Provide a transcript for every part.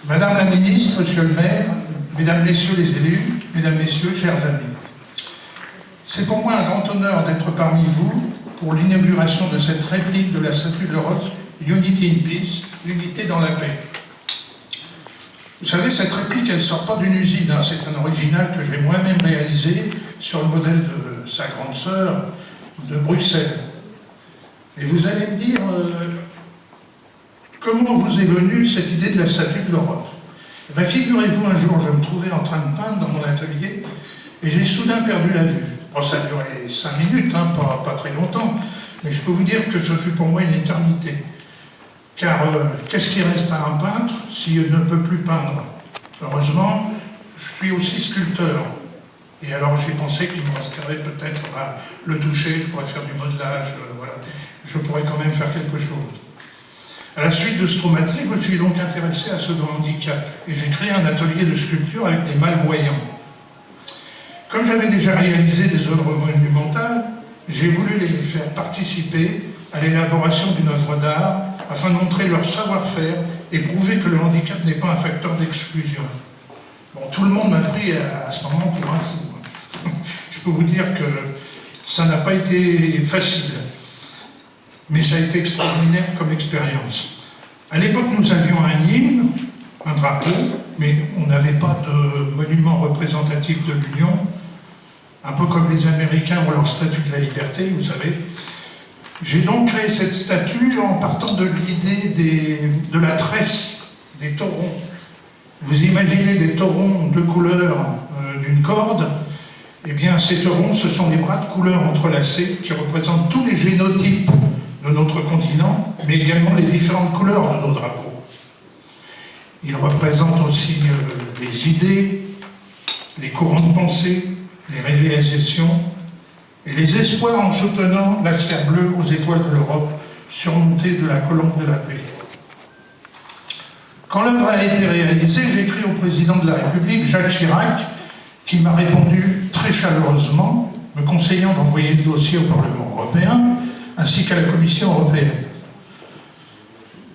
Madame la ministre, monsieur le maire, mesdames, messieurs les élus, mesdames, messieurs, chers amis. C'est pour moi un grand honneur d'être parmi vous pour l'inauguration de cette réplique de la Statue de l'Europe, Unity in Peace, l'unité dans la paix. Vous savez, cette réplique, elle ne sort pas d'une usine, hein. C'est un original que j'ai moi-même réalisé sur le modèle de sa grande sœur de Bruxelles. Et vous allez me dire, comment vous est venue cette idée de la Statue de l'Europe? Eh bien, figurez-vous, un jour, je me trouvais en train de peindre dans mon atelier et j'ai soudain perdu la vue. Bon, ça a duré 5 minutes, hein, pas très longtemps, mais je peux vous dire que ce fut pour moi une éternité. Car qu'est-ce qui reste à un peintre s'il ne peut plus peindre? Heureusement, je suis aussi sculpteur. Et alors j'ai pensé qu'il me resterait peut-être à le toucher, je pourrais faire du modelage, voilà. Je pourrais quand même faire quelque chose. À la suite de ce traumatisme, je me suis donc intéressé à ceux de handicap. Et j'ai créé un atelier de sculpture avec des malvoyants. Comme j'avais déjà réalisé des œuvres monumentales, j'ai voulu les faire participer à l'élaboration d'une œuvre d'art afin de montrer leur savoir-faire et prouver que le handicap n'est pas un facteur d'exclusion. Bon, tout le monde m'a pris à ce moment pour un fou. Je peux vous dire que ça n'a pas été facile, mais ça a été extraordinaire comme expérience. À l'époque, nous avions un hymne, un drapeau, mais on n'avait pas de monument représentatif de l'Union, un peu comme les Américains ont leur statue de la liberté, vous savez. J'ai donc créé cette statue en partant de l'idée de la tresse, des taurons. Vous imaginez des taurons de couleur d'une corde, eh bien ces taurons, ce sont les bras de couleur entrelacés qui représentent tous les génotypes de notre continent, mais également les différentes couleurs de nos drapeaux. Ils représentent aussi les idées, les courants de pensée, les réalisations, et les espoirs en soutenant la sphère bleue aux étoiles de l'Europe, surmontée de la colombe de la paix. Quand l'œuvre a été réalisée, j'ai écrit au président de la République, Jacques Chirac, qui m'a répondu très chaleureusement, me conseillant d'envoyer le dossier au Parlement européen, ainsi qu'à la Commission européenne.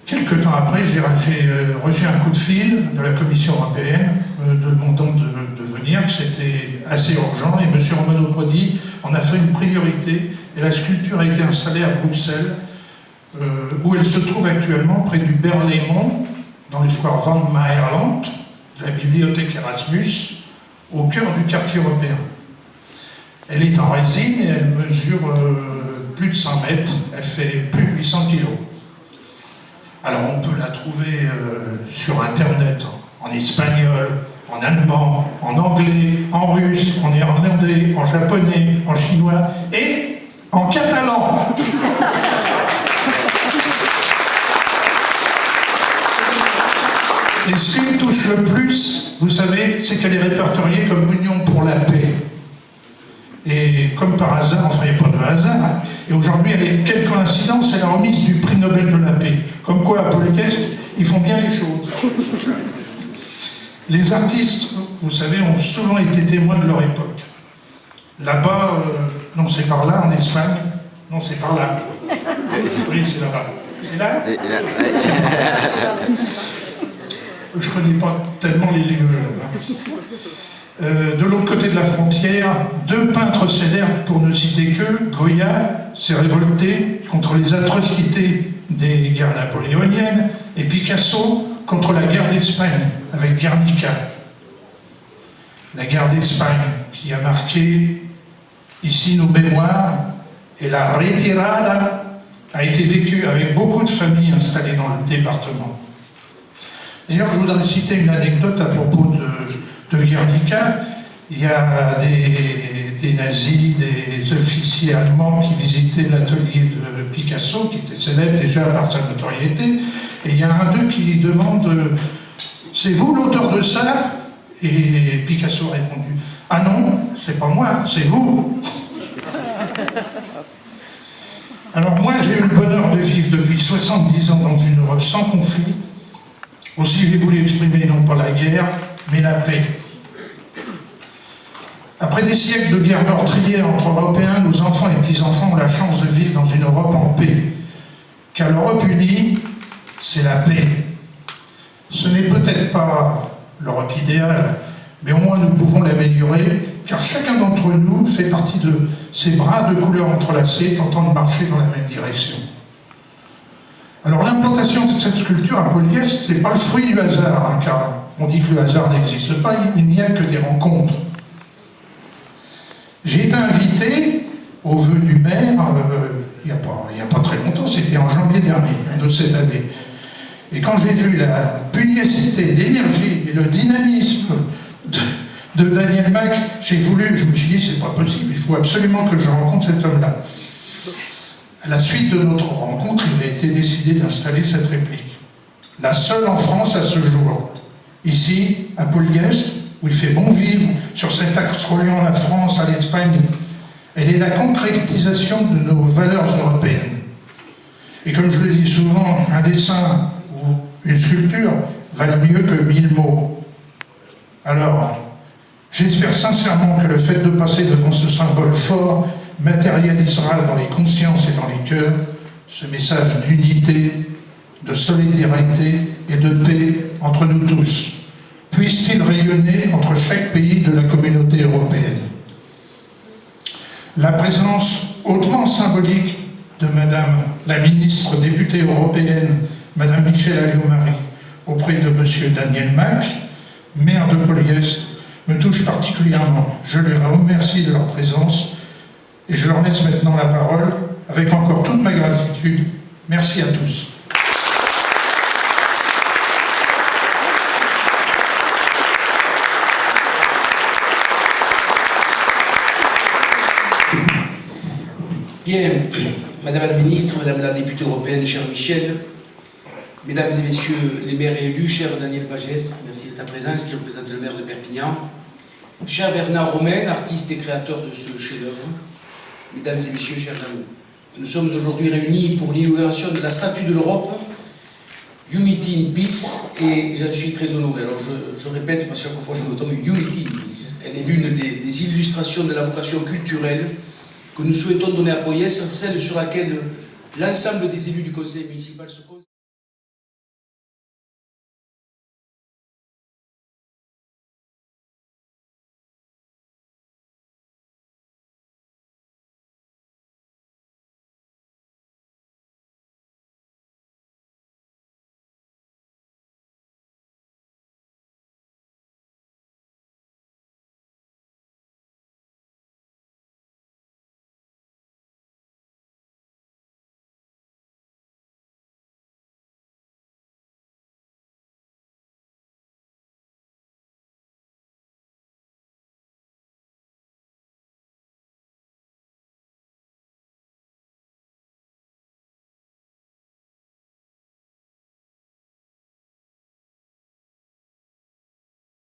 Quelque temps après, j'ai reçu un coup de fil de la Commission européenne, demandant de venir, que c'était assez urgent, et M. Romano Prodi en a fait une priorité, et la sculpture a été installée à Bruxelles, où elle se trouve actuellement près du Berlaymont, dans le square Van Maerland, de la bibliothèque Erasmus, au cœur du quartier européen. Elle est en résine et elle mesure plus de 100 mètres, elle fait plus de 800 kilos. Alors on peut la trouver sur Internet, en espagnol, en allemand, en anglais, en russe, en néerlandais, en japonais, en chinois et en catalan. Et ce qui me touche le plus, vous savez, c'est qu'elle est répertoriée comme Union pour la paix. Et comme par hasard, enfin il n'y a pas de hasard, hein, et aujourd'hui, quelle coïncidence, c'est la remise du prix Nobel de la paix. Comme quoi, à Politest, ils font bien les choses. Les artistes, vous savez, ont souvent été témoins de leur époque. Là-bas, non, c'est par là, en Espagne, non, c'est par là. Oui, c'est là-bas. C'est là? Je ne connais pas tellement les lieux. De l'autre côté de la frontière, deux peintres célèbres, pour ne citer que, Goya s'est révolté contre les atrocités des guerres napoléoniennes, et Picasso contre la guerre d'Espagne, avec Guernica. La guerre d'Espagne qui a marqué ici nos mémoires, et la retirada a été vécue avec beaucoup de familles installées dans le département. D'ailleurs, je voudrais citer une anecdote à propos de Guernica. Il y a des nazis, des officiers allemands qui visitaient l'atelier de Picasso, qui était célèbre déjà par sa notoriété, et il y a un d'eux qui lui demande « C'est vous l'auteur de ça ?» Et Picasso a répondu « Ah non, c'est pas moi, c'est vous !» Alors moi, j'ai eu le bonheur de vivre depuis 70 ans dans une Europe sans conflit. Aussi, j'ai voulu exprimer non pas la guerre, mais la paix. Après des siècles de guerre meurtrière entre Européens, nos enfants et petits-enfants ont la chance de vivre dans une Europe en paix. Car l'Europe unie, c'est la paix. Ce n'est peut-être pas l'Europe idéale, mais au moins nous pouvons l'améliorer, car chacun d'entre nous fait partie de ces bras de couleurs entrelacés tentant de marcher dans la même direction. Alors l'implantation de cette sculpture à Polyeste, ce n'est pas le fruit du hasard, hein, car on dit que le hasard n'existe pas, il n'y a que des rencontres. J'ai été invité au vœu du maire, il n'y a pas très longtemps, c'était en janvier dernier, de cette année. Et quand j'ai vu la pugnacité, l'énergie et le dynamisme de Daniel Mac, je me suis dit, c'est pas possible, il faut absolument que je rencontre cet homme-là. À la suite de notre rencontre, il a été décidé d'installer cette réplique. La seule en France à ce jour. Ici, à Polyeste, où il fait bon vivre, sur cet axe reliant la France à l'Espagne, elle est la concrétisation de nos valeurs européennes. Et comme je le dis souvent, un dessin ou une sculpture valent mieux que 1000 mots. Alors, j'espère sincèrement que le fait de passer devant ce symbole fort matérialisera dans les consciences et dans les cœurs ce message d'unité, de solidarité et de paix entre nous tous. Puisse-t-il rayonner entre chaque pays de la communauté européenne. La présence hautement symbolique de Madame la ministre députée européenne, Madame Michèle Alliot-Marie, auprès de Monsieur Daniel Mac, maire de Polyeste, me touche particulièrement. Je les remercie de leur présence et je leur laisse maintenant la parole avec encore toute ma gratitude. Merci à tous. Bien, Madame la Ministre, Madame la députée européenne, chère Michèle, Mesdames et Messieurs les maires élus, cher Daniel Pagès, merci de ta présence, qui représente le maire de Perpignan, cher Bernard Romain, artiste et créateur de ce chef-d'œuvre, Mesdames et Messieurs, chers amis, nous sommes aujourd'hui réunis pour l'inauguration de la statue de l'Europe, Unity in Peace, et j'en suis très honoré. Alors je répète, parce que chaque fois je me tombe, Unity in Peace. Elle est l'une des illustrations de la vocation culturelle que nous souhaitons donner à Polyeste, celle sur laquelle l'ensemble des élus du conseil municipal se concentrent.